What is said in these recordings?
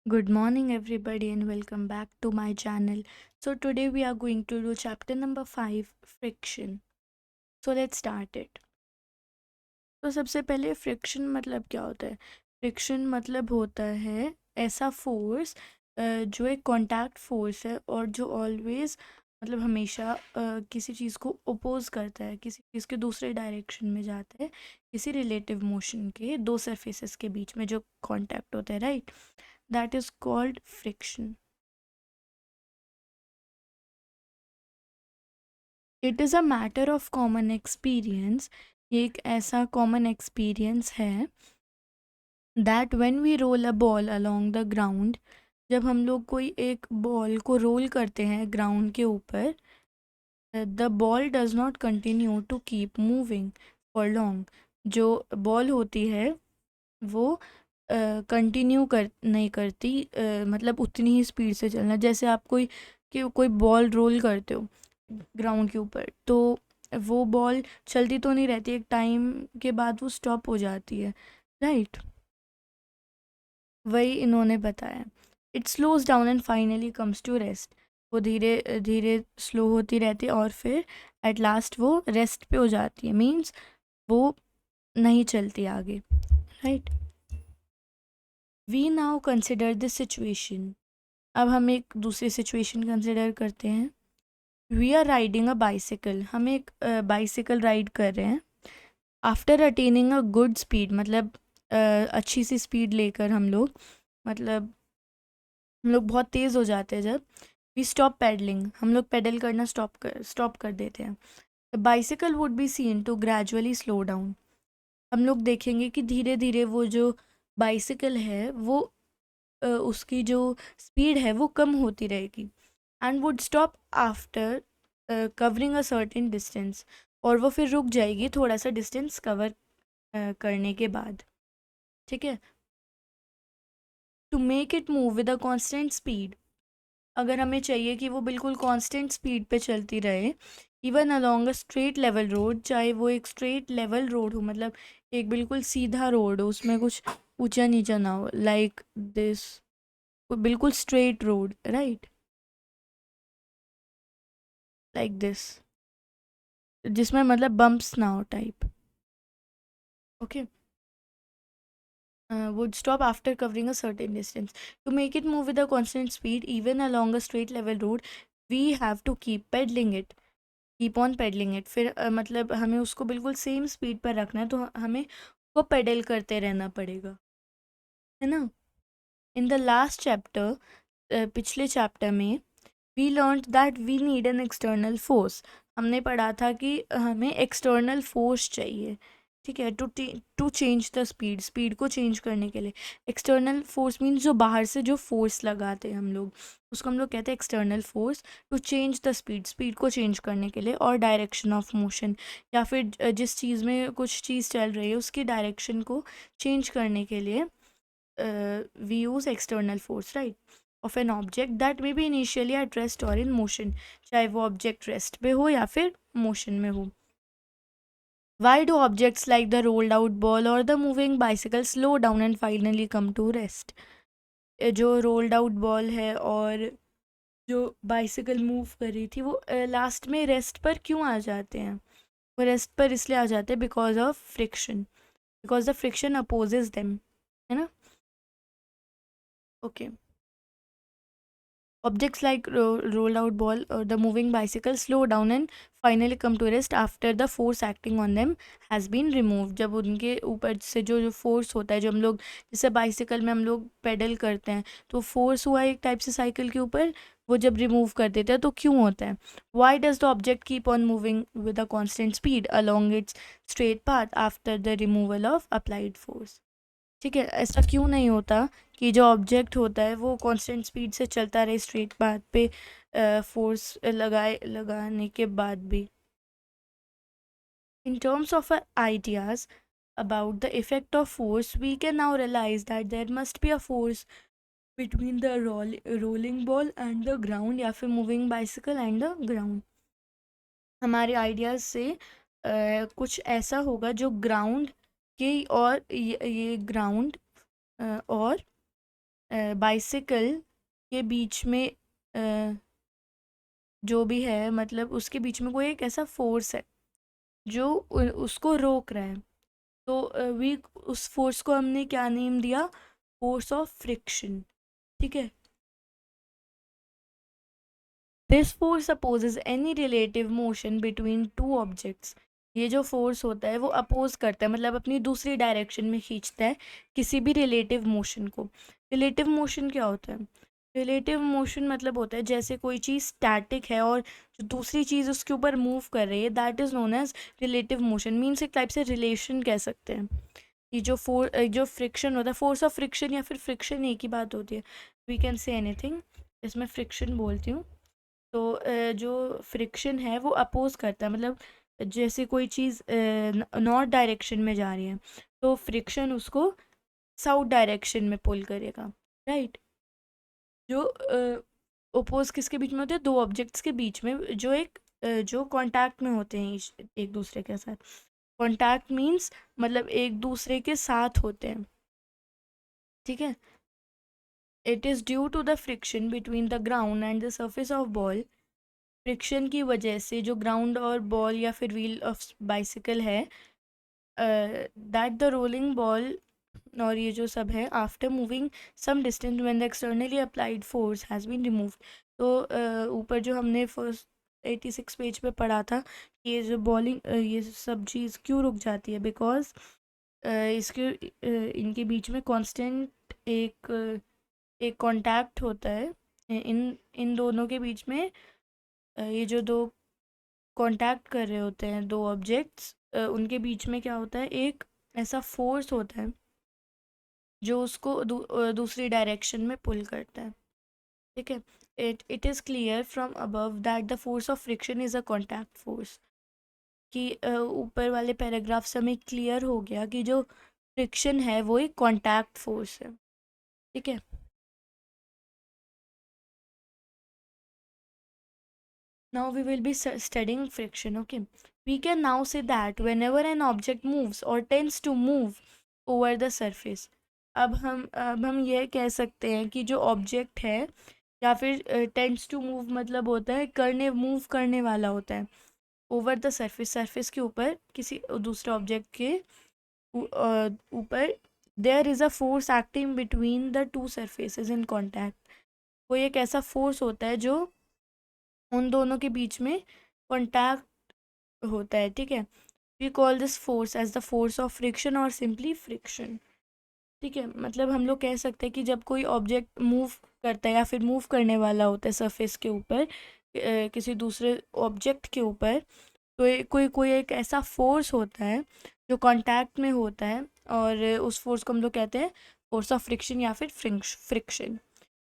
Good morning, everybody, and welcome back to my channel. So, today we are going to do chapter number 5 friction. So, let's start it. तो सबसे पहले friction मतलब क्या होता है? Friction मतलब होता है ऐसा फोर्स जो एक कॉन्टैक्ट फोर्स है और जो ऑलवेज मतलब हमेशा किसी चीज़ को ओपोज करता है, किसी चीज़ के दूसरे डायरेक्शन में जाता है, किसी रिलेटिव मोशन के दो सरफेसेस के बीच में जो कॉन्टैक्ट होता है, right? That is called friction. It is a matter of common experience. ये एक ऐसा कॉमन एक्सपीरियंस है that when we roll a ball along the ground, जब हम लोग कोई एक बॉल को रोल करते हैं ग्राउंड के ऊपर, the ball does not continue to keep moving for long. जो बॉल होती है वो कंटिन्यू नहीं करती, मतलब उतनी ही स्पीड से चलना. जैसे आप कोई बॉल रोल करते हो ग्राउंड के ऊपर, तो वो बॉल चलती तो नहीं रहती, एक टाइम के बाद वो स्टॉप हो जाती है, राइट? वही इन्होंने बताया. It slows down and finally comes to rest. वो धीरे धीरे स्लो होती रहती है और फिर एट लास्ट वो रेस्ट पे हो जाती है, मीन्स वो नहीं चलती आगे, right? We now consider this situation. अब हम एक दूसरी सिचुएशन कंसिडर करते हैं. We are riding a bicycle. हम एक बाइसिकल राइड कर रहे हैं. After attaining a good speed, मतलब अच्छी सी स्पीड लेकर मतलब हम लोग बहुत तेज़ हो जाते हैं जब. We stop pedalling. हम लोग पेडल करना स्टॉप कर देते हैं. The bicycle would be seen to gradually slow down. हम लोग देखेंगे कि धीरे धीरे वो जो बाइसिकल है वो उसकी जो स्पीड है वो कम होती रहेगी. And would stop after covering a certain distance. और वो फिर रुक जाएगी थोड़ा सा डिस्टेंस कवर करने के बाद, ठीक है? To make it move with a constant speed. अगर हमें चाहिए कि वो बिल्कुल कांस्टेंट स्पीड पे चलती रहे, even along a straight level road, चाहे वो एक स्ट्रेट लेवल रोड हो, मतलब एक बिल्कुल सीधा रोड हो, उसमें कुछ ऊंचा नीचा ना हो, लाइक दिस, बिल्कुल straight road, right? Like this, जिसमें मतलब बम्प्स ना हो type, okay? Would stop after covering a certain distance. To make it move with a constant speed, even along a straight level road, we have to keep pedaling it. Keep on pedalling it. फिर मतलब हमें उसको बिल्कुल same speed पर रखना है, तो हमें वो पेडल करते रहना पड़ेगा, है ना? इन द लास्ट चैप्टर, पिछले चैप्टर में, we learn that we need an external force. हमने पढ़ा था कि हमें एक्सटर्नल फोर्स चाहिए, ठीक है, to change the speed. Speed को चेंज करने के लिए एक्सटर्नल फोर्स मीन्स जो बाहर से जो फोर्स लगाते हैं हम लोग, उसको हम लोग कहते हैं external force. To change the speed, speed को चेंज करने के लिए, और डायरेक्शन ऑफ मोशन, या फिर जिस चीज़ में कुछ चीज़ चल रही है उसकी डायरेक्शन को चेंज करने के लिए we use external force, right? Of an object that may be initially at rest और इन मोशन. चाहे वो ऑब्जेक्ट रेस्ट पे हो या फिर मोशन में हो. Why do objects like the rolled out ball और the moving bicycle slow down and finally come to rest? जो रोल्ड आउट बॉल है और जो बाइसिकल मूव कर रही थी, वो लास्ट में रेस्ट पर क्यों आ जाते हैं? वो रेस्ट पर इसलिए आ जाते हैं because of friction, because the friction opposes them, है ना? Okay. Objects like rolled out ball or the moving bicycle slow down and finally come to rest after the force acting on them has been removed. जब उनके ऊपर से जो जो force होता है, जो हम लोग जैसे बाइसिकल में हम लोग पेडल करते हैं, तो फोर्स हुआ एक टाइप से साइकिल के ऊपर, वो जब रिमूव कर देते हैं तो क्यों होता है? Why does the object keep on moving with a constant speed along its straight path after the removal of applied force? ठीक है, ऐसा क्यों नहीं होता कि जो ऑब्जेक्ट होता है वो कांस्टेंट स्पीड से चलता रहे स्ट्रेट पाथ पे फोर्स लगाने के बाद भी? In terms of ideas about the effect of force, we can now realize that there must be a force between the rolling ball and the ground, या फिर moving bicycle and the ground. हमारे ideas से कुछ ऐसा होगा जो ground के और ये ग्राउंड और बाइसिकल के बीच में जो भी है, मतलब उसके बीच में कोई एक ऐसा फोर्स है जो उसको रोक रहा है। तो वी उस फोर्स को हमने क्या नेम दिया? Force of friction. ठीक है। This force opposes any relative motion between two objects. ये जो फोर्स होता है वो अपोज करता है, मतलब अपनी दूसरी डायरेक्शन में खींचता है किसी भी रिलेटिव मोशन को। रिलेटिव मोशन क्या होता है? रिलेटिव मोशन मतलब होता है जैसे कोई चीज़ स्टैटिक है और जो दूसरी चीज़ उसके ऊपर मूव कर रही है, that is known as relative motion. Means एक टाइप से रिलेशन कह सकते हैं। ये जो फ्रिक्शन होता है, फोर्स ऑफ फ्रिक्शन या फिर फ्रिक्शन एक ही बात होती है। वी कैन से एनीथिंग, इसमें फ्रिक्शन बोलती हूँ। तो जो फ्रिक्शन है वो अपोज करता है, मतलब जैसे कोई चीज़ नॉर्थ डायरेक्शन में जा रही है तो फ्रिक्शन उसको साउथ डायरेक्शन में पुल करेगा, राइट। जो ओपोज किसके बीच में होते हैं? दो ऑब्जेक्ट्स के बीच में जो जो कांटेक्ट में होते हैं एक दूसरे के साथ। कांटेक्ट मींस मतलब एक दूसरे के साथ होते हैं, ठीक है। It is due to the friction between the ground and the surface of ball. Friction की वजह से जो ग्राउंड और बॉल या फिर व्हील ऑफ बाइसिकल है, दैट द रोलिंग बॉल और ये जो सब है, after moving some distance when the externally applied force has been removed. तो ऊपर जो हमने फर्स्ट 86 पेज पे पढ़ा था, ये जो बॉलिंग ये सब चीज़ क्यों रुक जाती है? बिकॉज इसके इनके बीच में कांस्टेंट एक कांटेक्ट होता है। इन इन दोनों के बीच में ये जो दो कांटेक्ट कर रहे होते हैं दो ऑब्जेक्ट्स, उनके बीच में क्या होता है? एक ऐसा फोर्स होता है जो उसको दूसरी डायरेक्शन में पुल करता है, ठीक है। It is clear from above that the force of friction is a contact force. कि ऊपर वाले पैराग्राफ से हमें क्लियर हो गया कि जो फ्रिक्शन है वो एक कॉन्टैक्ट फोर्स है, ठीक है। Now we will be studying friction, okay. We can now say that whenever an object moves or tends to move over the surface, अब हम यह कह सकते हैं कि जो ऑब्जेक्ट है या फिर टेंड्स टू मूव मतलब होता है मूव करने वाला होता है ओवर द सरफेस, सरफेस के ऊपर किसी दूसरे ऑब्जेक्ट के ऊपर। There is a force acting between the two surfaces in contact. कोई एक ऐसा फोर्स होता है जो उन दोनों के बीच में कॉन्टैक्ट होता है, ठीक है। We call this force as the force of friction और सिंपली फ्रिक्शन, ठीक है। मतलब हम लोग कह सकते हैं कि जब कोई ऑब्जेक्ट मूव करता है या फिर मूव करने वाला होता है सरफेस के ऊपर किसी दूसरे ऑब्जेक्ट के ऊपर, तो कोई एक ऐसा फोर्स होता है जो कांटेक्ट में होता है, और उस फोर्स को हम लोग कहते हैं फोर्स ऑफ फ्रिक्शन या फिर friction.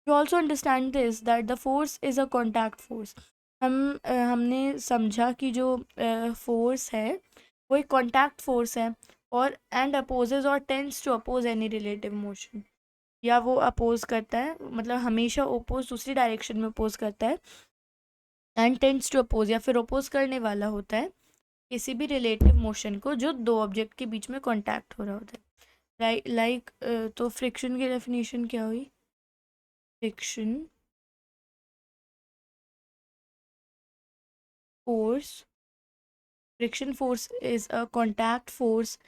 You also understand this that the force is a contact force. हमने समझा कि जो फोर्स है वो एक कॉन्टैक्ट फोर्स है, और एंड अपोजेज और tends to oppose any relative motion. या वो अपोज करता है, मतलब हमेशा ओपोज दूसरी डायरेक्शन में अपोज करता है, एंड टेंस टू अपोज या फिर अपोज करने वाला होता है किसी भी रिलेटिव मोशन को जो दो ऑब्जेक्ट के बीच में कॉन्टैक्ट हो रहा होता है, लाइक तो फ्रिक्शन की डेफिनेशन क्या हुई? Friction force. Friction force is a contact force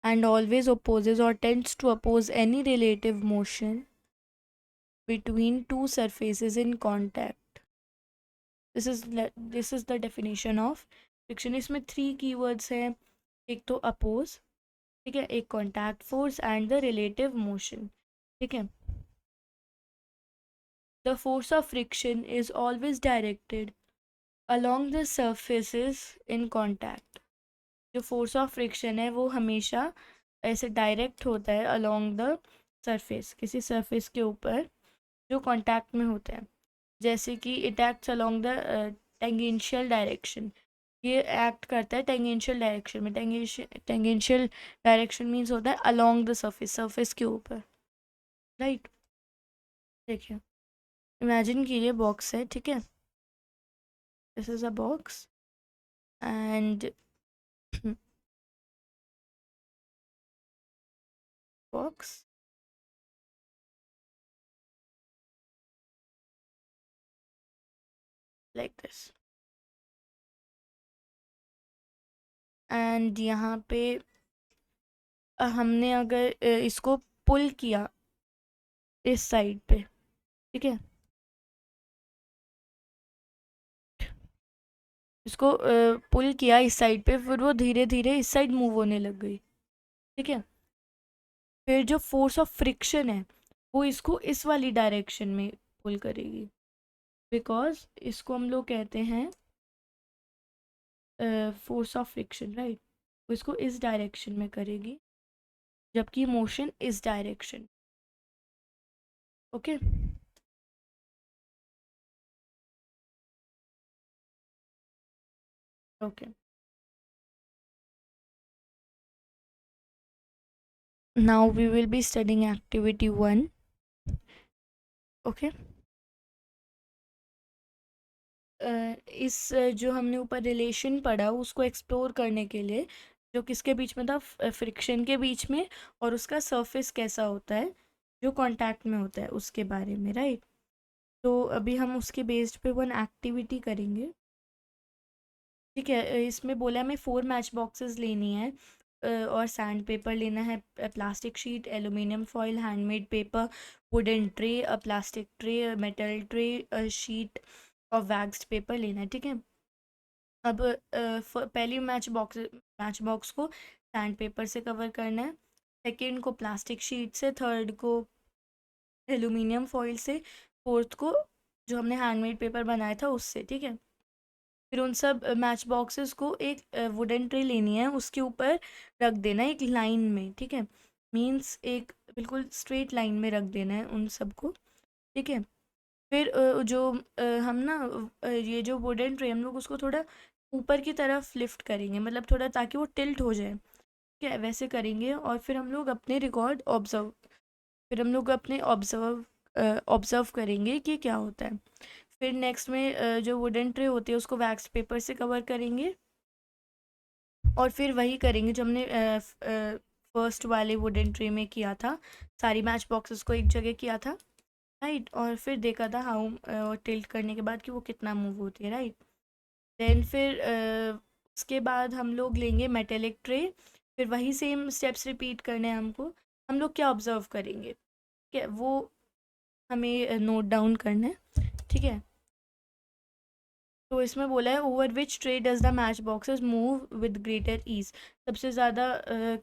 and always opposes or tends to oppose any relative motion between two surfaces in contact. This is the definition of friction. इसमें three keywords हैं, एक तो oppose, ठीक है, एक contact force and the relative motion, ठीक है। The force of friction is always directed along the surfaces in contact. जो फोर्स ऑफ फ्रिक्शन है वो हमेशा ऐसे डायरेक्ट होता है अलोंग द सरफेस, किसी सरफेस के ऊपर जो कांटेक्ट में होता है। जैसे कि it acts along the tangential direction. ये एक्ट करता है टेंजेंशियल डायरेक्शन में। टेंजेंशियल डायरेक्शन मीन्स होता है अलोंग द सरफेस, सरफेस के ऊपर, राइट। देखिए, इमेजिन कीजिए बॉक्स है, ठीक है। This is a box and box like this. And यहाँ पे हमने अगर इसको पुल किया इस साइड पे, ठीक है, इसको पुल किया इस साइड पे, फिर वो धीरे धीरे इस साइड मूव होने लग गई, ठीक है। फिर जो फोर्स ऑफ फ्रिक्शन है वो इसको इस वाली डायरेक्शन में पुल करेगी, बिकॉज इसको हम लोग कहते हैं फोर्स ऑफ फ्रिक्शन, राइट। वो इसको इस डायरेक्शन में करेगी, जबकि मोशन इस direction. Okay, okay. Now we will be studying activity 1। Okay, इस जो हमने ऊपर रिलेशन पढ़ा उसको एक्सप्लोर करने के लिए, जो किसके बीच में था, फ्रिक्शन के बीच में, और उसका सरफेस कैसा होता है जो कांटेक्ट में होता है उसके बारे में, राइट। तो अभी हम उसके बेस्ड पे वन एक्टिविटी करेंगे, ठीक है। इसमें बोला हमें 4 मैच बॉक्सेस लेनी है, और सैंड पेपर लेना है, plastic sheet, aluminium foil, handmade paper, wooden tray, plastic tray, metal tray, sheet और वैक्स्ड पेपर लेना है, ठीक है। अब पहली मैच बॉक्स को सैंड पेपर से कवर करना है, सेकंड को प्लास्टिक शीट से, थर्ड को एलुमिनियम फॉइल से, फोर्थ को जो हमने हैंडमेड पेपर बनाया था उससे, ठीक है। फिर उन सब मैच बॉक्सेस को एक वुडन ट्रे लेनी है, उसके ऊपर रख देना है एक लाइन में, ठीक है। मीन्स एक बिल्कुल स्ट्रेट लाइन में रख देना है उन सबको, ठीक है। फिर जो हम ना ये जो वुडन ट्रे हम लोग उसको थोड़ा ऊपर की तरफ लिफ्ट करेंगे, मतलब थोड़ा ताकि वो टिल्ट हो जाए, ठीक है, वैसे करेंगे। और फिर हम लोग अपने रिकॉर्ड ऑब्जर्व फिर हम लोग अपने ऑब्जर्व करेंगे कि क्या होता है। फिर नेक्स्ट में जो वुडन ट्रे होती है उसको वैक्स पेपर से कवर करेंगे, और फिर वही करेंगे जो हमने फर्स्ट वाले वुडन ट्रे में किया था, सारी मैच बॉक्सेस को एक जगह किया था, राइट। और फिर देखा था हाउ टिल्ट करने के बाद कि वो कितना मूव होती है, राइट। देन फिर उसके बाद हम लोग लेंगे मेटेलिक ट्रे, फिर वही सेम स्टेप्स रिपीट करने हैं हमको। हम लोग क्या ऑब्जर्व करेंगे, ठीक है, वो हमें नोट डाउन करना है, ठीक है। तो इसमें बोला है over which tray does the match boxes move with greater ease, सबसे ज़्यादा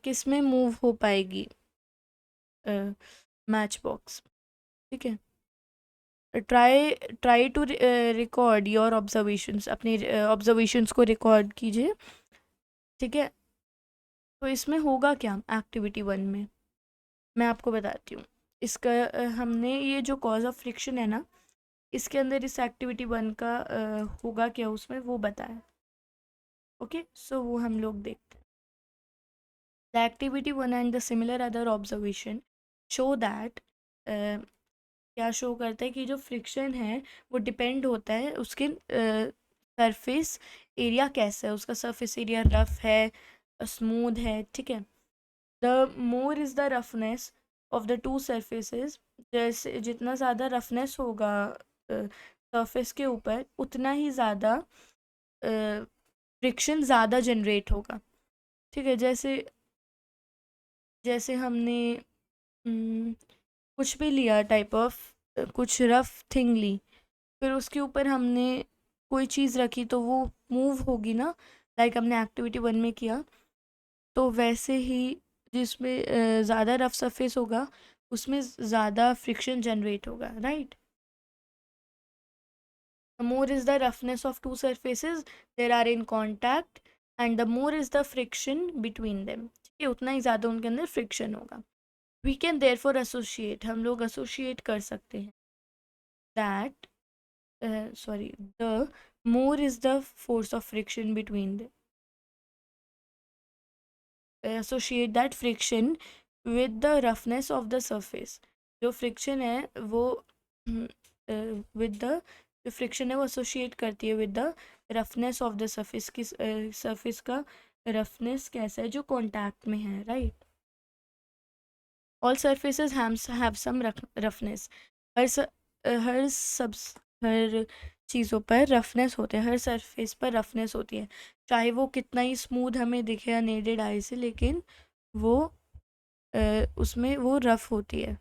किस में मूव हो पाएगी मैच बॉक्स, ठीक है। Try try to record your observations, अपने ऑब्जर्वेशंस को रिकॉर्ड कीजिए, ठीक है। तो इसमें होगा क्या एक्टिविटी 1 में, मैं आपको बताती हूँ। इसका हमने ये जो कॉज ऑफ फ्रिक्शन है ना, इसके अंदर इस एक्टिविटी 1 का होगा क्या उसमें वो बताया। ओके, सो वो हम लोग देखते हैं। The activity 1 and the similar other observation show that, क्या शो करता है कि जो फ्रिक्शन है वो डिपेंड होता है उसके सरफेस एरिया कैसा है, उसका सरफेस एरिया रफ है, स्मूथ है, ठीक है। The more is the roughness of the two surfaces, जैसे जितना ज़्यादा रफनेस होगा सरफेस के ऊपर उतना ही ज़्यादा फ्रिक्शन ज़्यादा जनरेट होगा, ठीक है। जैसे जैसे हमने कुछ भी लिया टाइप ऑफ, कुछ रफ थिंग ली, फिर उसके ऊपर हमने कोई चीज़ रखी तो वो मूव होगी ना, लाइक हमने एक्टिविटी 1 में किया। तो वैसे ही जिसमें ज़्यादा रफ सरफेस होगा उसमें ज़्यादा फ्रिक्शन जनरेट होगा, right. The more is the roughness of two surfaces there are in contact and the more is the friction between them, ठीक है, उतना ही ज़्यादा उनके अंदर फ्रिक्शन होगा। We can therefore associate, हम लोग एसोशिएट कर सकते हैं that, sorry, the more is the force of friction between them, associate that friction with the roughness of the surface, जो फ्रिक्शन है वो विद द जो फ्रिक्शन है वो एसोशिएट करती है with the roughness of the surface की, surface का रफनेस कैसा है जो कॉन्टैक्ट में है, right. All surfaces have some roughness, हर स- हर सब हर चीज़ों पर रफनेस होते हैं, हर सरफेस पर रफनेस होती है, चाहे वो कितना ही स्मूथ हमें दिखे अनएडेड आई से, लेकिन वो उसमें वो रफ होती है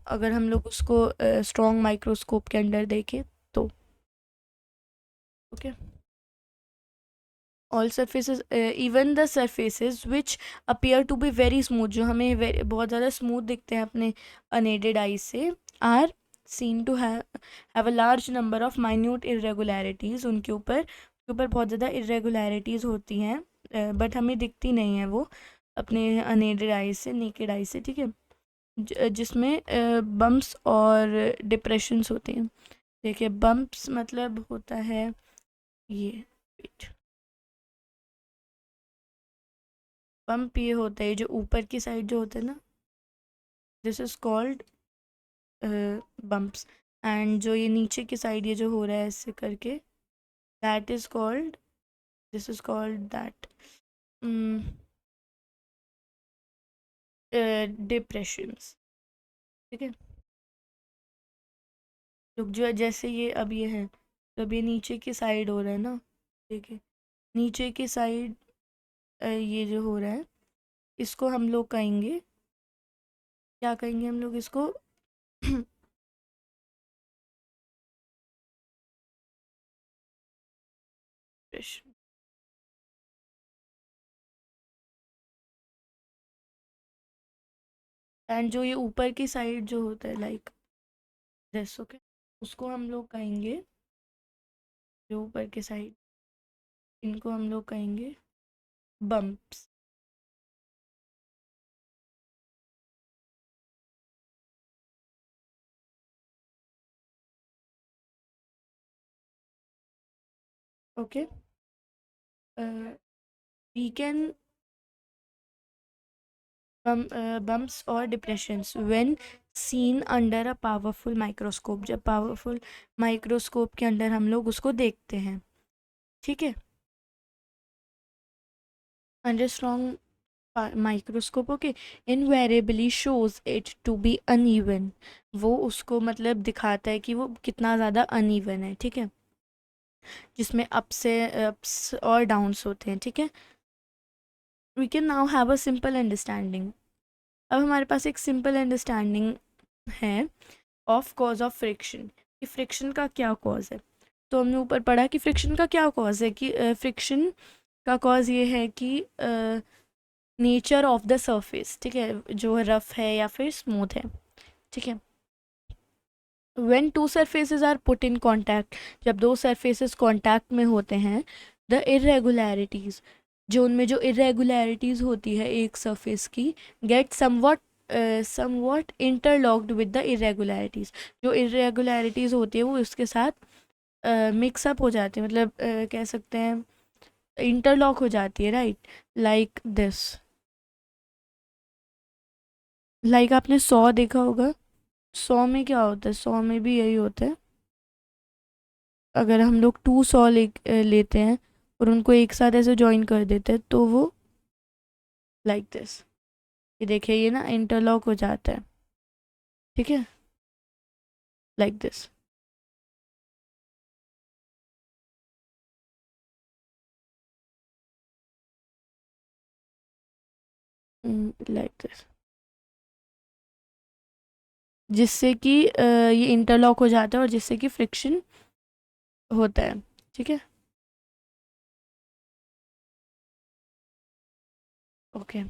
अगर हम लोग उसको स्ट्रॉन्ग माइक्रोस्कोप के अंडर देखें तो। Okay, all surfaces even the surfaces which appear to be very smooth, जो हमें बहुत ज़्यादा स्मूथ दिखते हैं अपने अनएडेड आई से, are seen to have a large number of minute irregularities, उनके ऊपर बहुत ज़्यादा इरेगुलरिटीज़ होती हैं, बट हमें दिखती नहीं है वो अपने अनएडेड आई से, नेकेड आई से, ठीक है, जिसमें बम्प्स और डिप्रेशंस होते हैं। देखिए बम्प्स मतलब होता है ये, बम्प ये होता है जो ऊपर की साइड जो होता है ना, this is called bumps, and जो ये नीचे की साइड ये जो हो रहा है ऐसे करके, that is called, this is called that depressions, ठीक है। तो जो जैसे ये अब ये है, तो अब ये नीचे की साइड हो रहा है ना, देखिए नीचे की साइड ये जो हो रहा है, इसको हम लोग कहेंगे, क्या कहेंगे हम लोग इसको एंड जो ये ऊपर की साइड जो होता है लाइक दिस, ओके, उसको हम लोग कहेंगे, जो ऊपर की साइड, इनको हम लोग कहेंगे bumps. Okay, we can bumps और depressions when seen under a powerful microscope, जब पावरफुल माइक्रोस्कोप के अंडर हम लोग उसको देखते हैं, ठीक है, under strong microscope, okay, invariably shows it to be uneven, वो उसको मतलब दिखाता है कि वो कितना ज़्यादा अनइवन है, ठीक है, जिसमें अप्स और डाउन्स होते हैं, ठीक है। We can now have a simple understanding, अब हमारे पास एक सिंपल अंडरस्टैंडिंग है ऑफ कॉज ऑफ फ्रिक्शन, कि फ्रिक्शन का क्या कॉज है। तो हमने ऊपर पढ़ा कि फ्रिक्शन का क्या कॉज है, कि फ्रिक्शन का कॉज ये है कि नेचर ऑफ द सरफेस, ठीक है, जो रफ है या फिर स्मूथ है, ठीक है। When two surfaces are put in contact, जब दो सरफेसेस कॉन्टैक्ट में होते हैं, द इरेगुलरिटीज, जो उनमें जो इरेगुलरिटीज होती है एक सरफेस की, get somewhat interlocked with the irregularities, जो इरेगुलरिटीज होती है वो उसके साथ मिक्सअप हो जाती है, मतलब कह सकते हैं इंटरलॉक हो जाती है, राइट, लाइक दिस, लाइक आपने सॉ देखा होगा, सॉ में क्या होता है, सॉ में भी यही होता है, अगर हम लोग टू सॉ लेते हैं और उनको एक साथ ऐसे ज्वाइन कर देते हैं तो वो लाइक दिस, ये देखिए ये ना इंटरलॉक हो जाता है, ठीक है, लाइक दिस, लाइक दिस, जिससे कि ये इंटरलॉक हो जाता है और जिससे कि फ्रिक्शन होता है, ठीक है, okay.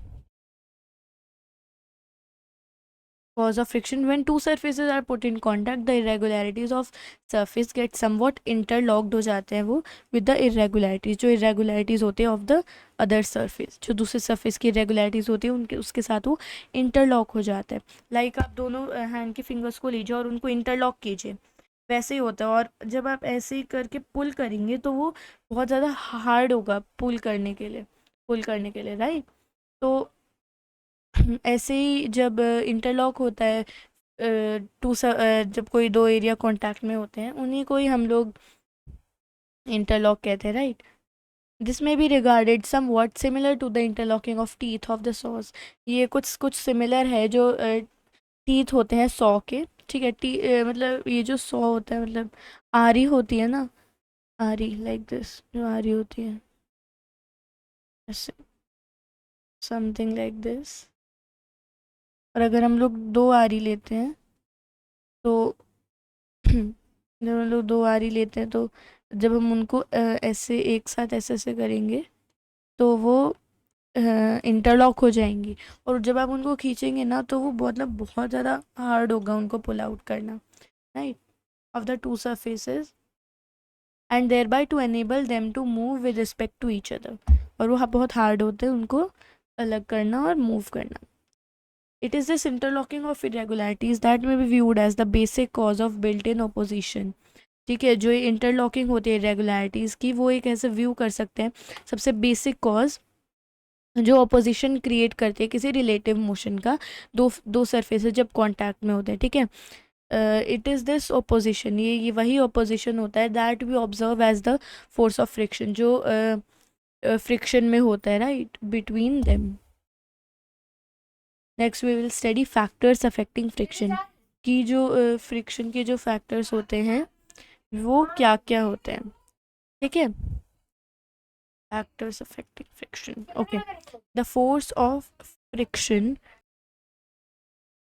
Cause of friction, when two surfaces are put in contact, the irregularities of surface get somewhat interlocked, हो जाते हैं वो with the irregularities, जो irregularities होते हैं of the other surface, जो दूसरे surface की irregularities होती है उनके उसके साथ वो interlock हो जाता है। लाइक आप दोनों हैंड के फिंगर्स को लीजिए और उनको इंटरलॉक कीजिए, वैसे ही होता है, और जब आप ऐसे ही करके पुल करेंगे तो वो बहुत ज़्यादा हार्ड होगा पुल करने के लिए, राइट। तो ऐसे ही जब इंटरलॉक होता है, जब कोई दो एरिया कांटेक्ट में होते हैं उन्हीं को ही हम लोग इंटरलॉक कहते हैं, right. This may be regarded somewhat similar to the interlocking of teeth of the saws, ये कुछ कुछ सिमिलर है जो टीथ होते हैं सॉ के, ठीक है। मतलब ये जो सॉ होता है, मतलब आरी होती है ना, आरी लाइक दिस, जो आरी होती है ऐसे, समथिंग लाइक दिस। और अगर हम लोग दो आरी लेते हैं तो जब हम लोग दो आरी लेते हैं तो जब हम उनको ऐसे एक साथ ऐसे ऐसे करेंगे तो वो इंटरलॉक हो जाएंगी। और जब आप उनको खींचेंगे ना तो वो मतलब बहुत ज़्यादा हार्ड होगा उनको पुल आउट करना, right, of the two surfaces, and thereby to enable them to move with respect to each other. और वो बहुत हार्ड होते हैं उनको अलग करना और मूव करना। It is this interlocking of irregularities that may be viewed as the basic cause of built-in opposition. ठीक है, जो ये इंटरलॉकिंग होती है इरेगुलरिटीज़ की, वो एक ऐसे व्यू कर सकते हैं सबसे बेसिक कॉज जो अपोजिशन क्रिएट करती है किसी रिलेटिव मोशन का, दो दो सरफेसेस जब कांटेक्ट में होते हैं, ठीक है। इट इज़ दिस ओपोजिशन, ये वही ओपोजिशन होता है that we observe as the force of friction, जो फ्रिक्शन में होता है, right, between them. Next we will study factors affecting friction, की जो फ्रिक्शन के जो फैक्टर्स होते हैं वो क्या क्या होते हैं, ठीक है। Factors affecting friction, okay. The force of friction,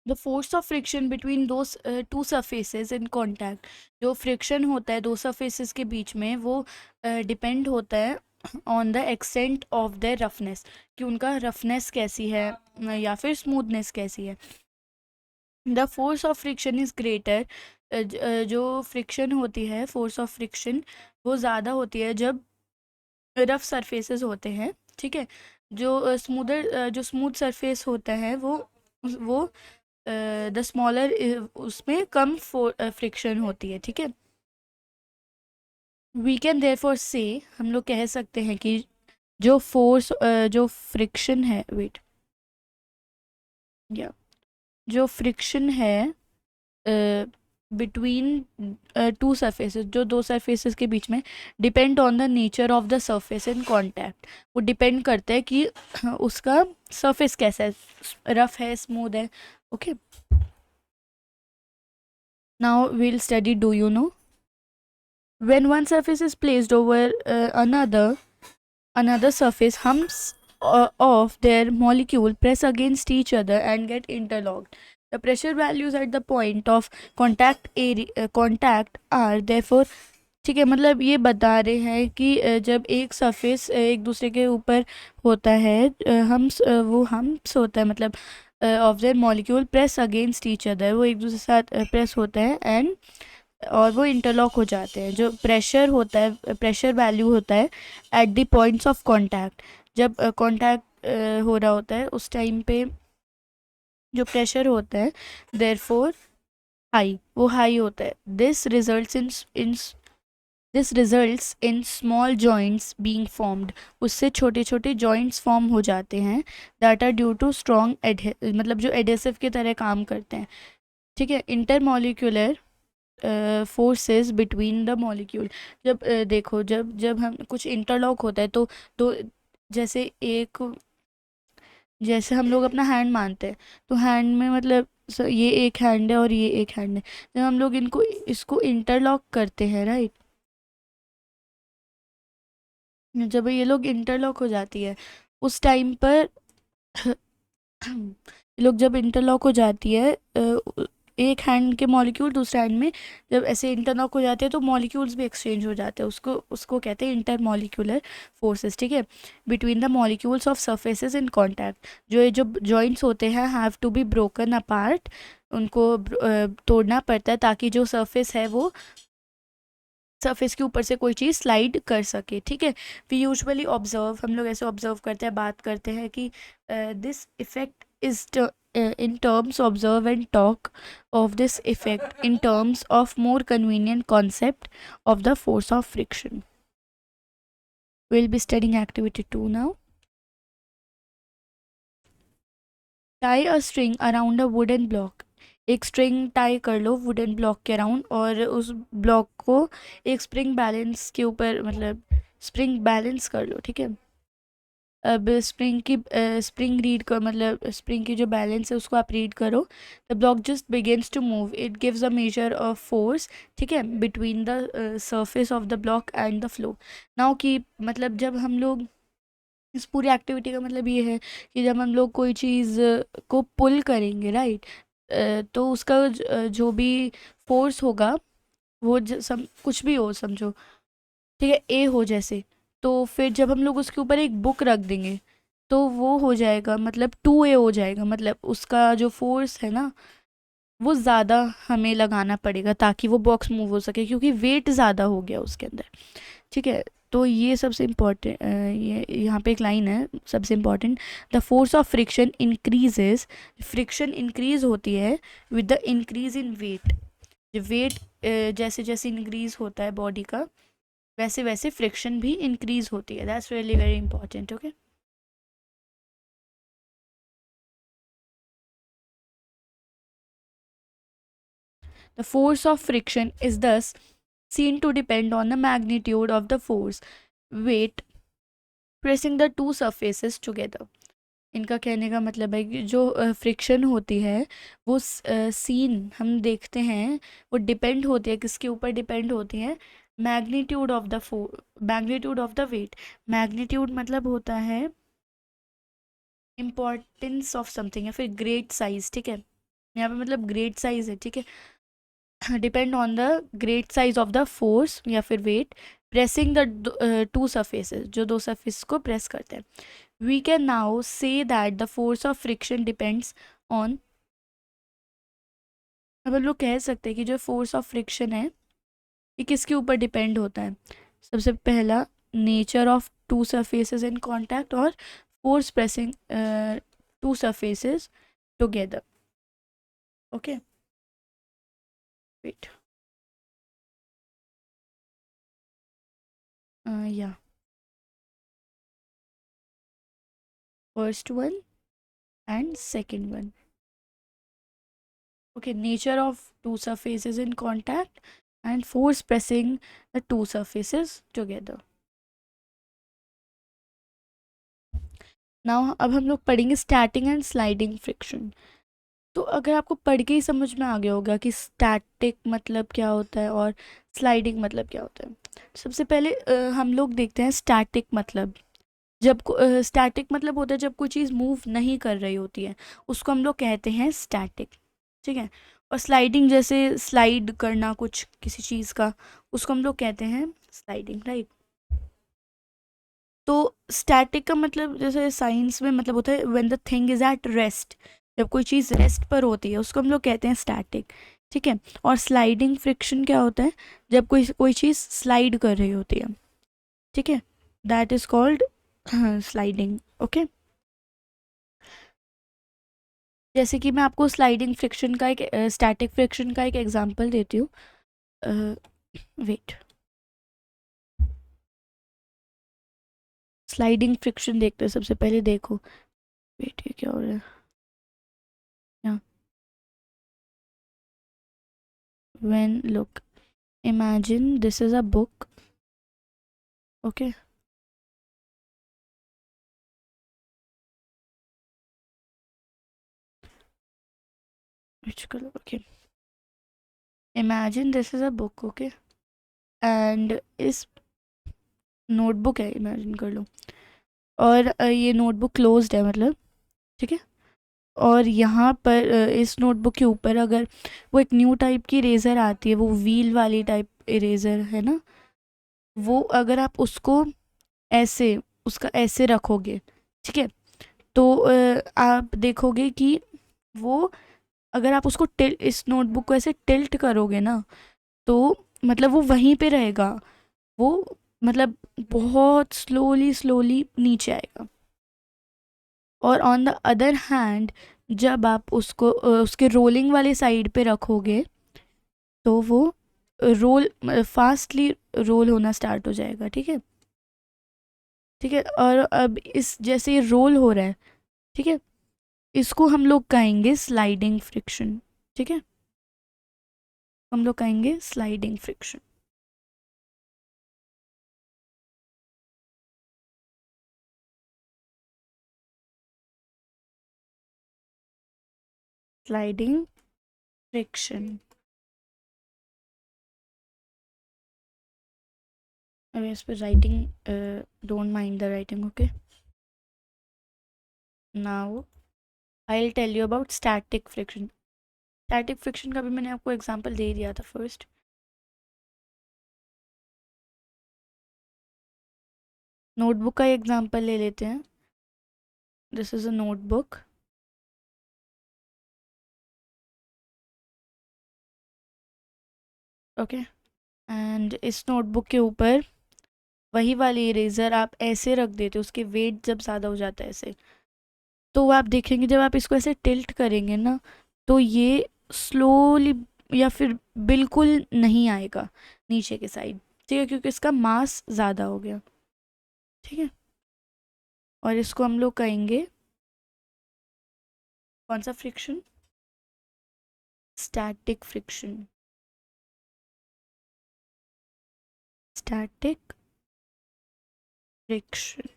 the force of friction between दो टू सरफेसेस इन कॉन्टैक्ट, जो फ्रिक्शन होता है दो सरफेसेस के बीच में, वो डिपेंड होता है on the extent of the roughness, कि उनका रफनेस कैसी है या फिर स्मूथनेस कैसी है। The force of friction is greater, जो फ्रिक्शन होती है, फोर्स ऑफ फ्रिक्शन वो ज़्यादा होती है जब रफ सरफेसेस होते हैं, ठीक है। जो जो स्मूथ सरफेस होता है वो द स्मॉलर, उसमें कम फ्रिक्शन होती है, ठीक है। वी कैन देयरफॉर से, हम लोग कह सकते हैं कि जो फोर्स जो फ्रिक्शन है, वेट, या जो फ्रिक्शन है बिटवीन टू सरफेसेस, जो दो सरफेसेस के बीच में, depend on the nature of the surface in contact, वो डिपेंड करता है कि उसका सरफेस कैसा है, रफ है, स्मूथ है, okay. Now we'll study do you know, when one surface is placed over another surface, humps of their molecule press against each other and get interlocked. The pressure values at the point of contact are therefore, ठीक है, मतलब ये बता रहे हैं कि जब एक सरफेस एक दूसरे के ऊपर होता है, हम्स, वो हम्प्स होता है, मतलब of their molecule press against each other, वो एक दूसरे के साथ प्रेस होता है एंड और वो इंटरलॉक हो जाते हैं। जो प्रेशर होता है, प्रेशर वैल्यू होता है at the points of contact, जब कांटेक्ट हो रहा होता है उस टाइम पे जो प्रेशर होता है, देयरफॉर हाई, वो हाई होता है। This results in small joints being formed, उससे छोटे छोटे जॉइंट्स फॉर्म हो जाते हैं, that are due to strong मतलब जो एडेसिव की तरह काम करते हैं, ठीक है। Intermolecular forces between the molecule, जब देखो, जब जब हम कुछ इंटरलॉक होता है तो दो, जैसे एक, जैसे हम लोग अपना हैंड मानते हैं, तो हैंड में मतलब ये एक हैंड है और ये एक हैंड है, जब हम लोग इसको इंटरलॉक करते हैं, राइट, जब ये लोग इंटरलॉक हो जाती है उस टाइम पर ये लोग जब इंटरलॉक हो जाती है, एक हैंड के मॉलिक्यूल दूसरे हैंड में जब ऐसे इंटरलॉक हो जाते हैं तो मॉलिक्यूल्स भी एक्सचेंज हो जाते हैं, उसको उसको कहते हैं इंटरमॉलिक्यूलर फोर्सेस, ठीक है, between the molecules of surfaces in contact. जो ये जो जॉइंट्स होते हैं have to be broken apart, उनको तोड़ना पड़ता है ताकि जो सरफेस है वो सरफेस के ऊपर से कोई चीज़ स्लाइड कर सके, ठीक है। वी यूजुअली ऑब्जर्व, हम लोग ऐसे ऑब्जर्व करते हैं, बात करते हैं कि this effect is in terms observe and talk of this effect in terms of more convenient concept of the force of friction. We'll be studying activity 2 now. Tie a string around a wooden block. एक string tie कर लो wooden block के around, और उस block को एक spring balance के ऊपर, मतलब स्प्रिंग बैलेंस कर लो, ठीक है। अब स्प्रिंग रीड कर, मतलब स्प्रिंग की जो बैलेंस है उसको आप रीड करो। The block just begins to move, it gives a measure of force, ठीक है, between the surface of the block and the floor. Now कि मतलब जब हम लोग इस पूरी एक्टिविटी का मतलब ये है कि जब हम लोग कोई चीज़ को पुल करेंगे, राइट, तो उसका जो भी फोर्स होगा वो कुछ भी हो समझो, ठीक है, ए हो जैसे, तो फिर जब हम लोग उसके ऊपर एक बुक रख देंगे तो वो हो जाएगा, मतलब 2A हो जाएगा, मतलब उसका जो फोर्स है ना वो ज़्यादा हमें लगाना पड़ेगा ताकि वो बॉक्स मूव हो सके, क्योंकि वेट ज़्यादा हो गया उसके अंदर, ठीक है। तो ये सबसे इम्पॉर्टेंट, ये यहाँ पे एक लाइन है सबसे important, the force of friction increases, friction increase होती है with the increase in weight, weight जैसे जैसे इंक्रीज होता है बॉडी का वैसे वैसे फ्रिक्शन भी इंक्रीज होती है, that's really very important, okay. The force of friction is दस seen to depend on the magnitude of the force weight pressing the two surfaces together। इनका कहने का मतलब है कि जो फ्रिक्शन होती है वो सीन हम देखते हैं, वो डिपेंड होती है, किसके ऊपर डिपेंड होती है, magnitude of the magnitude of the weight. Magnitude मतलब होता है इम्पॉर्टेंस ऑफ समथिंग या फिर ग्रेट साइज, ठीक है, यहाँ पे मतलब ग्रेट साइज है, ठीक है। Depend on the great size of the force या फिर weight pressing the two surfaces, जो दो सरफेस को प्रेस करते हैं। We can now say that the force of friction depends on, अब हम लोग कह सकते हैं कि जो फोर्स ऑफ फ्रिक्शन है ये किसके ऊपर डिपेंड होता है। सबसे पहला, nature of two surfaces in contact, और force pressing two surfaces together, okay. Wait, या first one and second one, okay, nature of two surfaces in contact and force pressing the two surfaces together। Now अब हम लोग पढ़ेंगे static and sliding friction. तो अगर आपको पढ़ के ही समझ में आ गया होगा कि स्टैटिक मतलब क्या होता है और स्लाइडिंग मतलब क्या होता है। सबसे पहले हम लोग देखते हैं स्टैटिक मतलब, जब स्टैटिक मतलब होता है जब कोई चीज़ मूव नहीं कर रही होती है उसको हम लोग कहते हैं स्टैटिक, ठीक है। और स्लाइडिंग जैसे स्लाइड करना कुछ किसी चीज़ का, उसको हम लोग कहते हैं स्लाइडिंग, राइट। तो स्टैटिक का मतलब जैसे साइंस में मतलब होता है when the thing is at rest, जब कोई चीज़ रेस्ट पर होती है उसको हम लोग कहते हैं स्टैटिक, ठीक है। और स्लाइडिंग फ्रिक्शन क्या होता है, जब कोई कोई चीज़ स्लाइड कर रही होती है, ठीक है, that is called sliding, okay. जैसे कि मैं आपको स्लाइडिंग फ्रिक्शन का एक स्टैटिक फ्रिक्शन का एक एग्जांपल देती हूँ। वेट, स्लाइडिंग फ्रिक्शन देखते हैं सबसे पहले, देखो वेट ये क्या हो रहा है यहाँ, when look, imagine this is a book, okay, which color, okay, imagine this is a book, okay, and इस नोटबुक है, इमेजिन कर लो, और ये नोटबुक क्लोज्ड है मतलब, ठीक है। और यहाँ पर इस नोटबुक के ऊपर अगर वो एक न्यू टाइप की इरेज़र आती है, वो व्हील वाली टाइप इरेज़र है ना, वो अगर आप उसको ऐसे, उसका ऐसे रखोगे, ठीक है, तो आप देखोगे कि वो, अगर आप उसको इस नोटबुक को ऐसे टिल्ट करोगे ना तो मतलब वो वहीं पे रहेगा, वो मतलब बहुत स्लोली स्लोली नीचे आएगा। और ऑन द अदर हैंड जब आप उसको उसके रोलिंग वाले साइड पे रखोगे तो वो रोल फास्टली रोल होना स्टार्ट हो जाएगा, ठीक है, ठीक है। और अब इस जैसे ये रोल हो रहा है, ठीक है, इसको हम लोग कहेंगे स्लाइडिंग फ्रिक्शन, ठीक है, हम लोग कहेंगे स्लाइडिंग फ्रिक्शन। Sliding friction. अब इस पर writing, don't mind the writing, okay. Now I will tell you about static friction. Static friction का भी मैंने आपको एग्जांपल दे दिया था फर्स्ट। नोटबुक का एग्जांपल ले लेते हैं। This is a notebook. Okay, and इस नोटबुक के ऊपर वही वाली इरेजर आप ऐसे रख देते हो, उसके वेट जब ज़्यादा हो जाता है ऐसे, तो आप देखेंगे जब आप इसको ऐसे टिल्ट करेंगे ना, तो ये स्लोली या फिर बिल्कुल नहीं आएगा नीचे के साइड, ठीक है, क्योंकि इसका मास ज़्यादा हो गया। ठीक है, और इसको हम लोग कहेंगे कौन सा friction? Static friction. Static friction.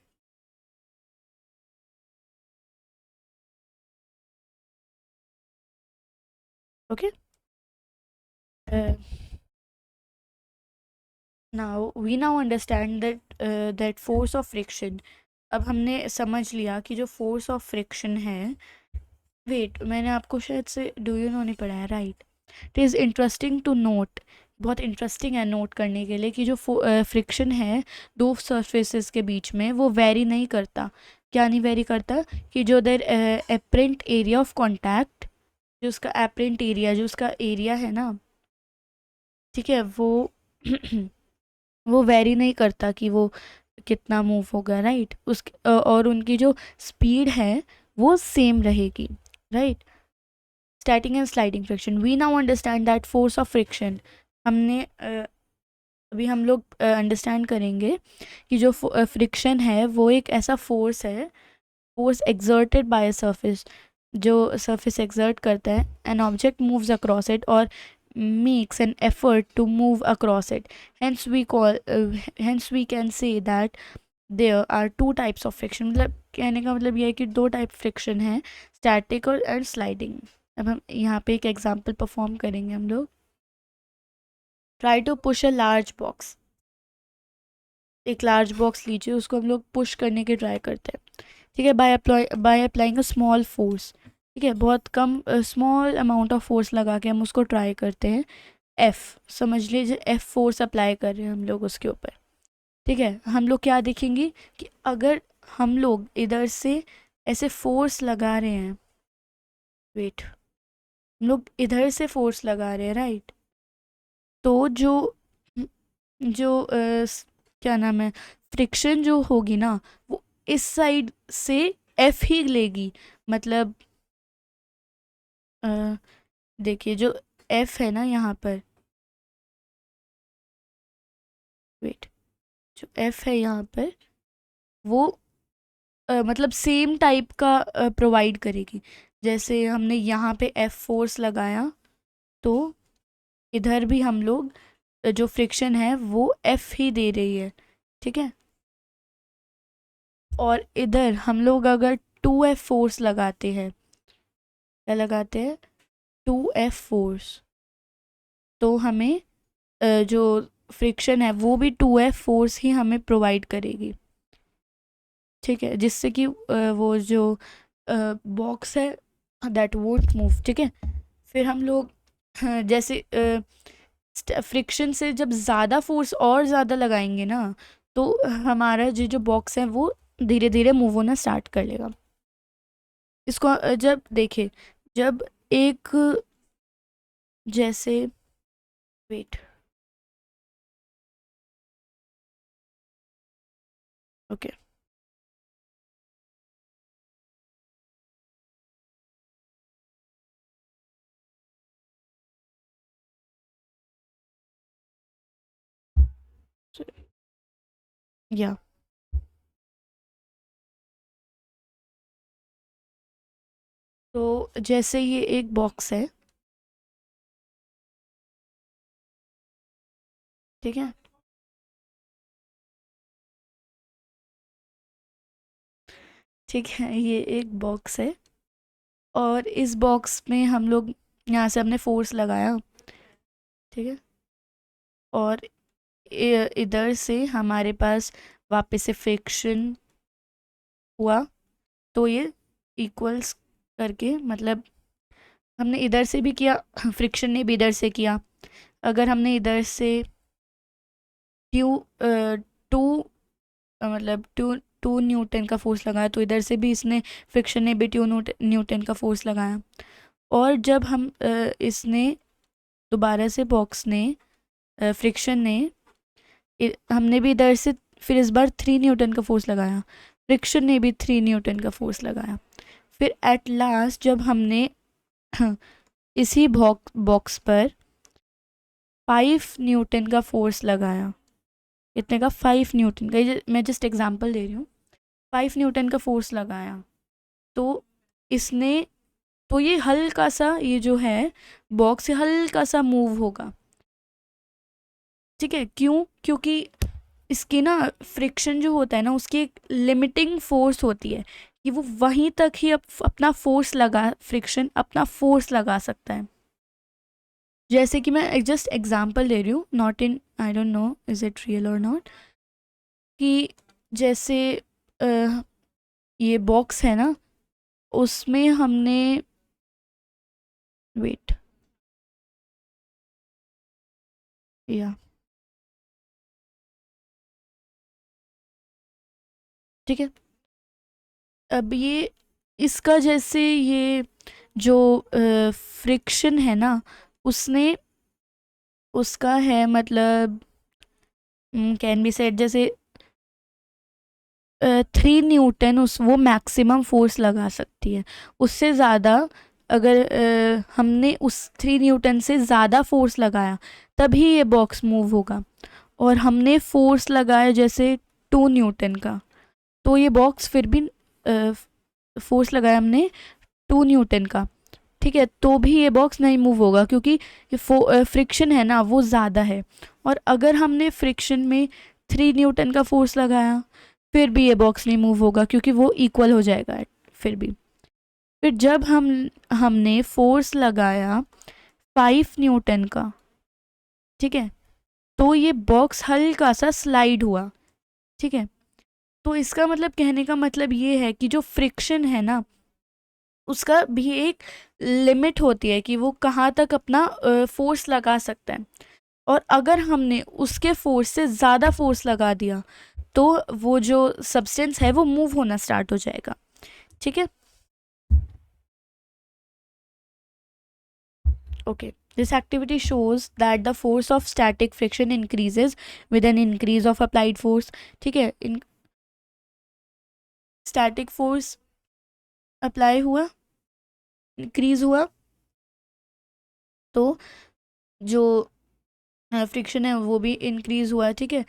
Okay, now understand that force of friction. अब हमने समझ लिया कि जो फोर्स ऑफ फ्रिक्शन है, वेट, मैंने आपको शायद से डू यू नो नहीं पढ़ाया, right? It is interesting to note, बहुत इंटरेस्टिंग है नोट करने के लिए, कि जो फ्रिक्शन है दो सरफेसेस के बीच में, वो वेरी नहीं करता। क्या नहीं वेरी करता? कि जो देर एपरेंट एरिया ऑफ कांटेक्ट, जो उसका एपरेंट एरिया, जो उसका एरिया है ना, ठीक है, वो वो वेरी नहीं करता कि वो कितना मूव होगा, राइट? और उनकी जो स्पीड है वो सेम रहेगी, right? Static and sliding friction, we now understand that force of friction. हमने अभी हम लोग अंडरस्टैंड करेंगे कि जो फ्रिक्शन है वो एक ऐसा फोर्स है, force exerted by a surface, जो सरफेस एक्सर्ट करता है, an object moves across it और makes an effort to move across it. Hence we can say that there are two types of friction। मतलब कहने का मतलब यह है कि दो टाइप फ्रिक्शन है, स्टैटिक और एंड स्लाइडिंग। अब हम यहाँ पे एक एग्जांपल परफॉर्म करेंगे हम लोग। Try to push a large box. एक लार्ज बॉक्स लीजिए, उसको हम लोग पुश करने की ट्राई करते हैं, ठीक है, by applying a small force. ठीक है, बहुत कम स्मॉल अमाउंट ऑफ फोर्स लगा के हम उसको ट्राई करते हैं। एफ, समझ लीजिए एफ फोर्स अप्लाई कर रहे हैं हम लोग उसके ऊपर। ठीक है, हम लोग क्या देखेंगे कि अगर हम लोग इधर से ऐसे फोर्स लगा रहे हैं, वेट, हम लोग इधर से फोर्स लगा रहे हैं, राइट? तो जो जो क्या नाम है, फ्रिक्शन जो होगी ना, वो इस साइड से एफ ही लेगी। मतलब अ, देखिए जो एफ है ना यहाँ पर, वेट, जो एफ है यहाँ पर, वो मतलब सेम टाइप का प्रोवाइड करेगी। जैसे हमने यहाँ पे एफ फोर्स लगाया, तो इधर भी हम लोग जो फ्रिक्शन है वो एफ ही दे रही है, ठीक है। और इधर हम लोग अगर टू एफ फोर्स लगाते हैं, क्या लगाते हैं, टू एफ फोर्स, तो हमें जो फ्रिक्शन है वो भी टू एफ फोर्स ही हमें प्रोवाइड करेगी, ठीक है, जिससे कि वो जो बॉक्स है दैट वोंट मूव, ठीक है। फिर हम लोग जैसे फ्रिक्शन से जब ज़्यादा फोर्स और ज़्यादा लगाएंगे ना, तो हमारा जो बॉक्स है वो धीरे धीरे मूव होना स्टार्ट कर लेगा। इसको जब देखे, जब एक, जैसे, वेट, ओके, या तो जैसे ये एक बॉक्स है, ठीक है, ठीक है, ये एक बॉक्स है, और इस बॉक्स में हम लोग यहाँ से हमने फोर्स लगाया, ठीक है, और इधर से हमारे पास वापस से फ्रिक्शन हुआ, तो ये इक्वल्स करके, मतलब हमने इधर से भी किया, फ्रिक्शन ने भी इधर से किया। अगर हमने इधर से ट्यू टू मतलब टू न्यूटन का फोर्स लगाया, तो इधर से भी इसने, फ्रिक्शन ने भी न्यूटन का फोर्स लगाया। और जब हम इसने दोबारा से बॉक्स ने, फ्रिक्शन ने, हमने भी इधर से फिर इस बार 3 न्यूटन का फोर्स लगाया, फ्रिक्शन ने भी 3 न्यूटन का फोर्स लगाया। फिर एट लास्ट जब हमने इसी बॉक्स पर 5 न्यूटन का फोर्स लगाया, कितने का, 5 न्यूटन का, मैं जस्ट एग्जांपल दे रही हूँ, 5 न्यूटन का फोर्स लगाया, तो इसने, तो ये हल्का सा, ये जो है बॉक्स हल्का सा मूव होगा, ठीक है। क्यों? क्योंकि इसकी ना फ्रिक्शन जो होता है ना, उसकी एक लिमिटिंग फोर्स होती है कि वो वहीं तक ही अपना फोर्स लगा, फ्रिक्शन अपना फोर्स लगा सकता है। जैसे कि मैं जस्ट एग्जांपल दे रही हूँ, not in, I don't know is it real और नॉट, कि जैसे ये बॉक्स है ना, उसमें हमने, वेट, या ठीक है, अब ये इसका जैसे ये जो फ्रिक्शन है ना, उसने, उसका है मतलब, कैन बी सेड, जैसे 3 न्यूटन उस वो मैक्सिमम फोर्स लगा सकती है। उससे ज़्यादा अगर हमने उस 3 न्यूटन से ज़्यादा फोर्स लगाया, तभी ये बॉक्स मूव होगा। और हमने फोर्स लगाया जैसे 2 न्यूटन का, तो ये बॉक्स फिर भी, फोर्स लगाया हमने 2 न्यूटन का, ठीक है, तो भी ये बॉक्स नहीं मूव होगा, क्योंकि ये फ्रिक्शन है ना वो ज़्यादा है। और अगर हमने फ्रिक्शन में 3 न्यूटन का फोर्स लगाया, फिर भी ये बॉक्स नहीं मूव होगा, क्योंकि वो इक्वल हो जाएगा फिर भी। फिर जब हमने फोर्स लगाया 5 न्यूटन का, ठीक है, तो ये बॉक्स हल्का सा स्लाइड हुआ, ठीक है। तो इसका मतलब, कहने का मतलब ये है कि जो फ्रिक्शन है ना, उसका भी एक लिमिट होती है कि वो कहाँ तक अपना फोर्स लगा सकता है। और अगर हमने उसके फोर्स से ज़्यादा फोर्स लगा दिया, तो वो जो सब्सटेंस है वो मूव होना स्टार्ट हो जाएगा, ठीक है। Okay, this activity shows that the force of static friction increases with an increase of applied force, ठीक है। स्टैटिक फोर्स अप्लाई हुआ, इंक्रीज हुआ, तो जो फ्रिक्शन है वो भी इंक्रीज हुआ, ठीक है।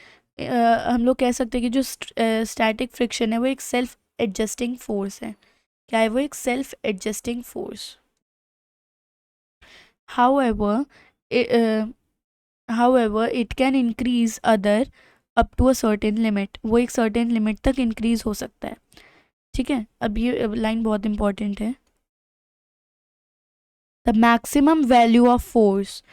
हम लोग कह सकते हैं कि जो स्टैटिक फ्रिक्शन है वो एक सेल्फ एडजस्टिंग फोर्स है। क्या है वो? एक self adjusting force. However, it can increase other up to a certain limit, वो एक certain limit तक increase हो सकता है, ठीक है। अब ये लाइन बहुत इंपॉर्टेंट है। The maximum value of force,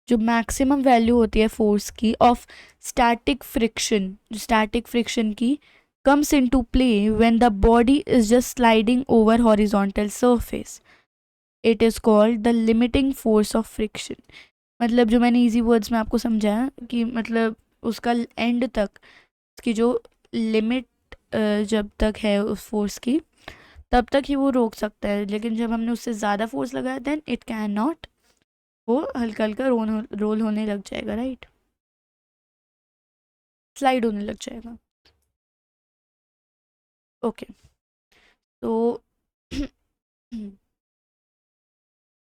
जो मैक्सिमम वैल्यू होती है फोर्स की ऑफ स्टैटिक फ्रिक्शन, जो स्टैटिक फ्रिक्शन की, comes into play when the body is just sliding over horizontal surface. It is called the limiting force of friction. मतलब जो मैंने easy words में आपको समझाया कि मतलब उसका एंड तक, उसकी जो लिमिट जब तक है उस फोर्स की, तब तक ही वो रोक सकता है। लेकिन जब हमने उससे ज़्यादा फोर्स लगाया, देन इट कैन नॉट, वो हल्का हल्का रोल होने लग जाएगा, राइट, स्लाइड होने लग जाएगा। ओके, तो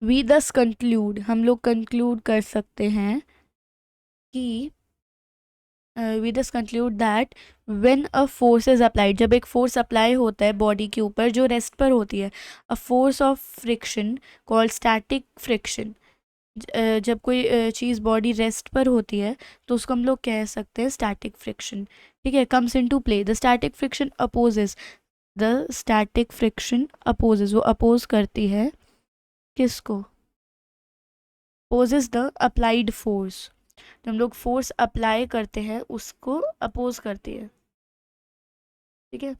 वी दस कंक्लूड, हम लोग कंक्लूड कर सकते हैं कि वी दस conclude that when a force is applied, जब एक फोर्स अप्लाई होता है बॉडी के ऊपर जो रेस्ट पर होती है, a force of friction called static friction, जब कोई चीज़ बॉडी रेस्ट पर होती है तो उसको हम लोग कह सकते हैं स्टैटिक फ्रिक्शन, ठीक है। Comes into play the static friction opposes, the static friction opposes, वो अपोज करती है किसको? opposes the applied force. जो हम लोग फोर्स अप्लाई करते हैं उसको अपोज करती है, ठीक है।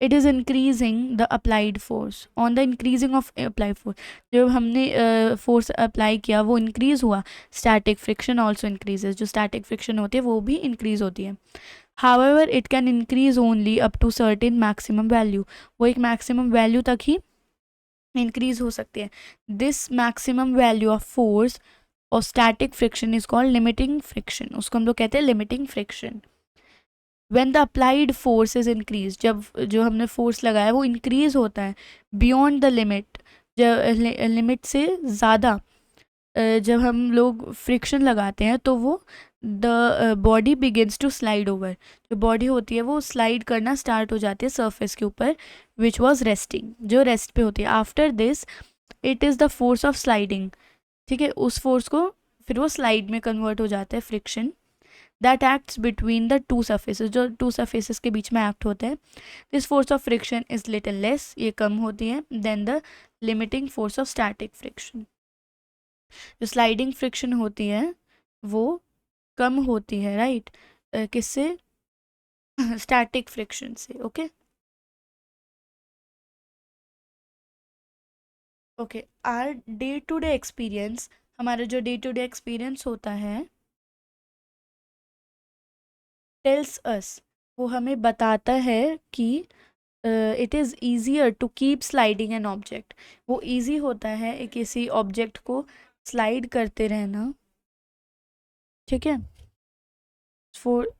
It is increasing the applied force, on the increasing of applied force, जब हमने फोर्स अप्लाई किया वो इंक्रीज हुआ, स्टैटिक फ्रिक्शन ऑल्सो इंक्रीजेज, जो स्टैटिक फ्रिक्शन होती है वो भी इंक्रीज होती है। However it can increase only up to certain maximum value, वो एक मैक्सिमम वैल्यू तक ही इंक्रीज हो सकती है। This maximum value of force और static friction is called limiting friction, उसको हम लोग कहते हैं limiting friction. When the applied force is increase, जब जो हमने फोर्स लगाया वो इंक्रीज होता है बियॉन्ड द लिमिट, जब लिमिट से ज़्यादा जब हम लोग फ्रिक्शन लगाते हैं तो वो the body begins to slide over, जो बॉडी होती है वो स्लाइड करना स्टार्ट हो जाती है सरफेस के ऊपर, विच वॉज रेस्टिंग, जो रेस्ट पे होती है। After this it is the force of sliding, ठीक है, उस फोर्स को फिर वो स्लाइड में कन्वर्ट हो जाता है friction, that acts between the two surfaces, जो टू सर्फेसेस के बीच में एक्ट होता है। This force of friction is little less, ये कम होती है than the limiting force of static friction. जो स्लाइडिंग फ्रिक्शन होती है वो कम होती है, राइट, किससे? स्टैटिक फ्रिक्शन से। Okay okay, our day to day experience, हमारा जो डे टू डे एक्सपीरियंस होता है, टेल्स अस, वो हमें बताता है कि it is easier to keep sliding an object, वो ईजी होता है किसी ऑब्जेक्ट को स्लाइड करते रहना, ठीक है। For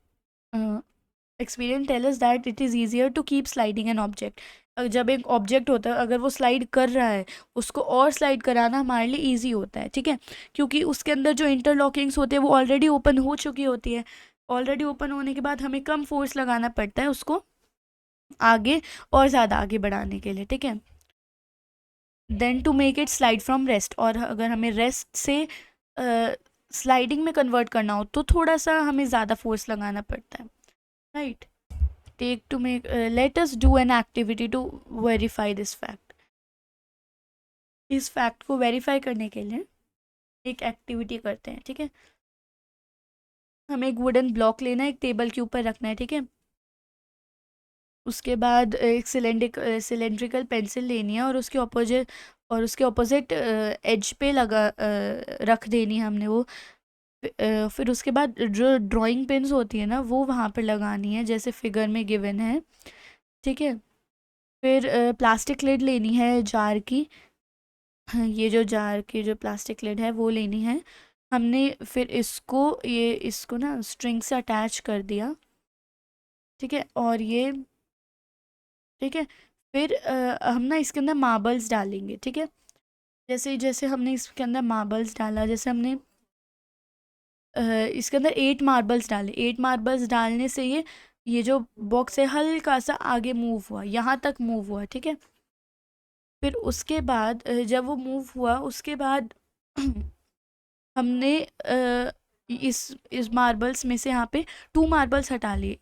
experience tell us that it is easier to keep sliding an object, जब एक ऑब्जेक्ट होता है अगर वो स्लाइड कर रहा है उसको और स्लाइड कराना हमारे लिए ईजी होता है, ठीक है, क्योंकि उसके अंदर जो इंटरलॉकिंग्स होते हैं वो ऑलरेडी ओपन हो चुकी होती है, ऑलरेडी ओपन होने के बाद हमें कम फोर्स लगाना पड़ता है उसको आगे और ज़्यादा आगे बढ़ाने के लिए, ठीक है। Then to make it slide from rest, और अगर हमें रेस्ट से स्लाइडिंग में कन्वर्ट करना हो तो थोड़ा सा हमें ज़्यादा फोर्स लगाना पड़ता है, right. Take to make, let us do an activity to verify this fact, इस फैक्ट को वेरीफाई करने के लिए एक एक्टिविटी करते हैं, ठीक है। हमें एक वुडन ब्लॉक लेना है, एक टेबल के ऊपर रखना है, ठीक है। उसके बाद एक सिलेंड्रिकल पेंसिल लेनी है और उसके ऑपोजिट एज पे रख देनी है हमने वो, फिर उसके बाद जो ड्राइंग पेन्स होती है ना वो वहाँ पर लगानी है जैसे फिगर में गिवन है, ठीक है। फिर प्लास्टिक लिड लेनी है जार की, ये जो जार की जो प्लास्टिक लिड है वो लेनी है हमने, फिर इसको ना स्ट्रिंग से अटैच कर दिया, ठीक है। और ये, ठीक है, फिर हम ना इसके अंदर मार्बल्स डालेंगे, ठीक है। जैसे जैसे हमने इसके अंदर मार्बल्स डाला, जैसे हमने इसके अंदर 8 मार्बल्स डाले, 8 मार्बल्स डालने से ये जो बॉक्स है हल्का सा आगे मूव हुआ, यहाँ तक मूव हुआ, ठीक है। फिर उसके बाद जब वो मूव हुआ उसके बाद हमने इस मार्बल्स में से यहाँ पे 2 मार्बल्स हटा लिए,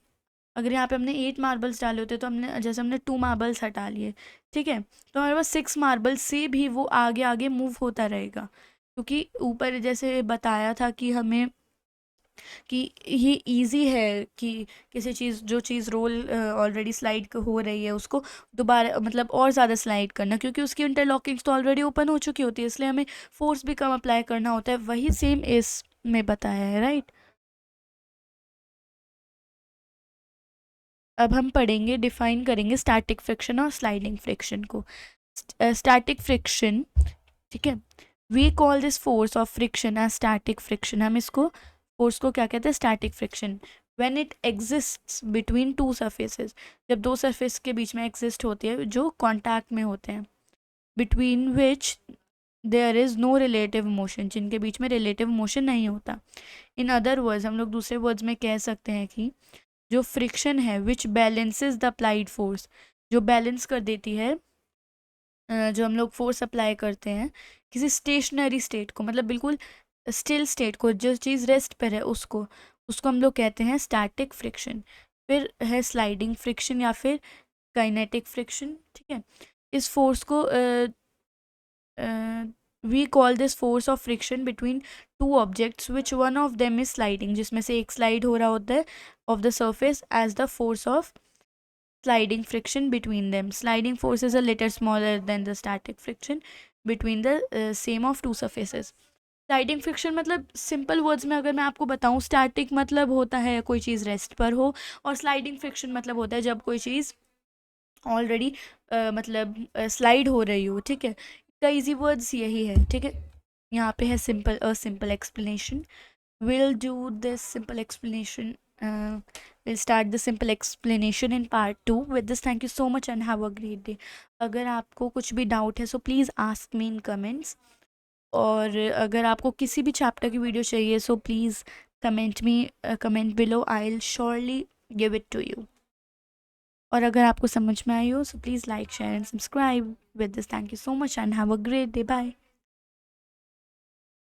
अगर यहाँ पे हमने 8 मार्बल्स डाले होते तो हमने 2 मार्बल्स हटा लिए, ठीक है। तो हमारे पास 6 मार्बल्स से भी वो आगे आगे मूव होता रहेगा, क्योंकि ऊपर जैसे बताया था कि हमें कि ये इजी है कि किसी चीज़ जो चीज़ रोल ऑलरेडी स्लाइड हो रही है उसको दोबारा मतलब और ज़्यादा स्लाइड करना, क्योंकि उसकी इंटरलॉकिंग्स तो ऑलरेडी ओपन हो चुकी होती है, इसलिए हमें फोर्स भी कम अप्लाई करना होता है, वही सेम इस में बताया है, राइट। अब हम पढ़ेंगे, डिफाइन करेंगे स्टैटिक फ्रिक्शन और स्लाइडिंग फ्रिक्शन को। स्टैटिक फ्रिक्शन, ठीक है, we call this force of friction as static friction, हम इसको फोर्स को क्या कहते हैं? Static friction. When it exists between two surfaces, जब दो सरफेस के बीच में एग्जिस्ट होती है जो कॉन्टैक्ट में होते हैं, between which there is no relative motion, जिनके बीच में रिलेटिव मोशन नहीं होता। इन अदर वर्ड्स, हम लोग दूसरे वर्ड्स में कह सकते हैं कि जो फ्रिक्शन है विच बैलेंसेस द अप्लाइड फोर्स, जो बैलेंस कर देती है जो हम लोग फोर्स अप्लाई करते हैं किसी स्टेशनरी स्टेट को, मतलब बिल्कुल स्टिल स्टेट को, जो चीज़ रेस्ट पर है उसको उसको हम लोग कहते हैं स्टैटिक फ्रिक्शन। फिर है स्लाइडिंग फ्रिक्शन या फिर काइनेटिक फ्रिक्शन, ठीक है। इस फोर्स को we call this force of friction between two objects which one of them is sliding, जिसमें से एक slide हो रहा होता है of the surface as the force of sliding friction between them. Sliding force is a little smaller than the static friction between the same of two surfaces. Sliding friction मतलब simple words में अगर मैं आपको बताऊं, static मतलब होता है कोई चीज़ रेस्ट पर हो, और स्लाइडिंग फ्रिक्शन मतलब होता है जब कोई चीज़ ऑलरेडी मतलब स्लाइड हो रही हो, ठीक है। इसका ईजी वर्ड्स यही है, ठीक है। यहाँ पे है simple simple explanation. Will do this simple explanation, we'll start the simple explanation in part 2. With this, thank you so much and have a great day. अगर आपको कुछ भी डाउट है so please ask me in comments, और अगर आपको किसी भी चैप्टर की वीडियो चाहिए so please comment below, I will surely give it to you. और अगर आपको समझ में आई हो so please like share and subscribe. With this thank you so much and have a great day, bye.